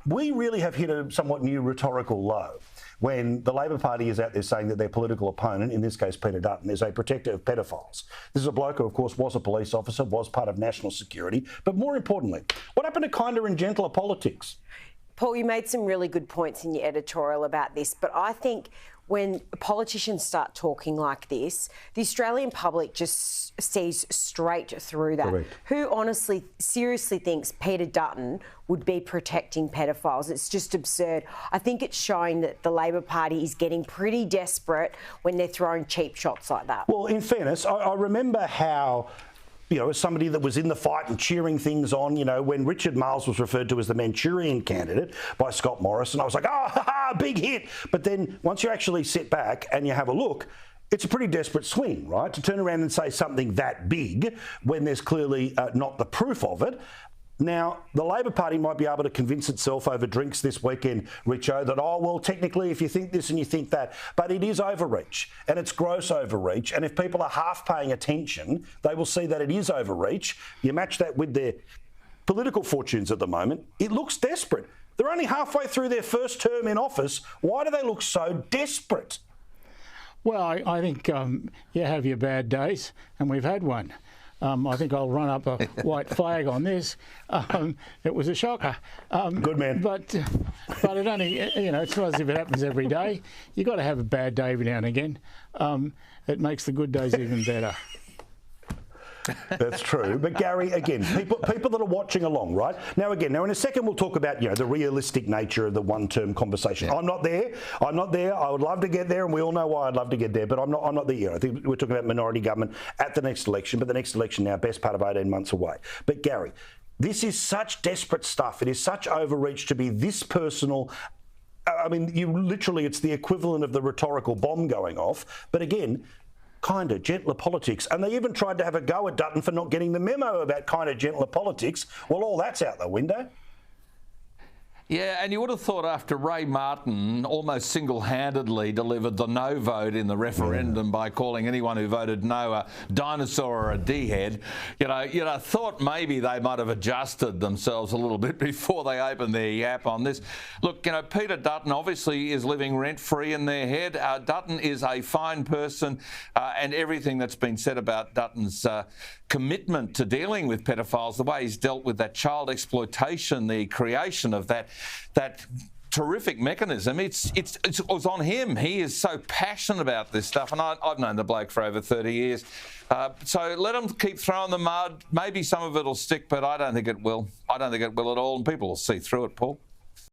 we really have hit a somewhat new rhetorical low when the Labor Party is out there saying that their political opponent, in this case Peter Dutton, is a protector of paedophiles. This is a bloke who, of course, was a police officer, was part of national security. But more importantly, what happened to kinder and gentler politics? Paul, you made some really good points in your editorial about this, but I think when politicians start talking like this, the Australian public just sees straight through that. Correct. Who honestly, seriously thinks Peter Dutton would be protecting paedophiles? It's just absurd. I think it's showing that the Labor Party is getting pretty desperate when they're throwing cheap shots like that. Well, in fairness, I remember how, you know, as somebody that was in the fight and cheering things on, you know, when Richard Marles was referred to as the Manchurian candidate by Scott Morrison, I was like, oh, ha, ha, big hit. But then once you actually sit back and you have a look, it's a pretty desperate swing, right, to turn around and say something that big when there's clearly not the proof of it. Now, the Labor Party might be able to convince itself over drinks this weekend, Richo, that, oh, well, technically, if you think this and you think that, but it is overreach, and it's gross overreach, and if people are half paying attention, they will see that it is overreach. You match that with their political fortunes at the moment, it looks desperate. They're only halfway through their first term in office. Why do they look so desperate? Well, I think you have your bad days, and we've had one. I think I'll run up a white flag on this. It was a shocker. Good man. But it only, you know, it's not as if it happens every day. You've got to have a bad day every now and again. It makes the good days even better. That's true. But Gary, again, people that are watching along, right? Now in a second we'll talk about, you know, the realistic nature of the one-term conversation. Yeah. I'm not there. I would love to get there, and we all know why I'd love to get there, but I'm not there yet. I think we're talking about minority government at the next election, but the next election now, best part of 18 months away. But Gary, this is such desperate stuff. It is such overreach to be this personal. I mean, it's the equivalent of the rhetorical bomb going off. But again, kinder, gentler politics. And they even tried to have a go at Dutton for not getting the memo about kinder, gentler politics. Well, all that's out the window. Yeah, and you would have thought after Ray Martin almost single-handedly delivered the no vote in the referendum by calling anyone who voted no a dinosaur or a D-head, you'd have thought maybe they might have adjusted themselves a little bit before they opened their yap on this. Look, you know, Peter Dutton obviously is living rent-free in their head. Dutton is a fine person, and everything that's been said about Dutton's commitment to dealing with pedophiles, the way he's dealt with that child exploitation, the creation of that terrific mechanism, it was on him. He is so passionate about this stuff, and I've known the bloke for over 30 years. So let him keep throwing the mud. Maybe some of it will stick, but I don't think it will. I don't think it will at all, and people will see through it, Paul.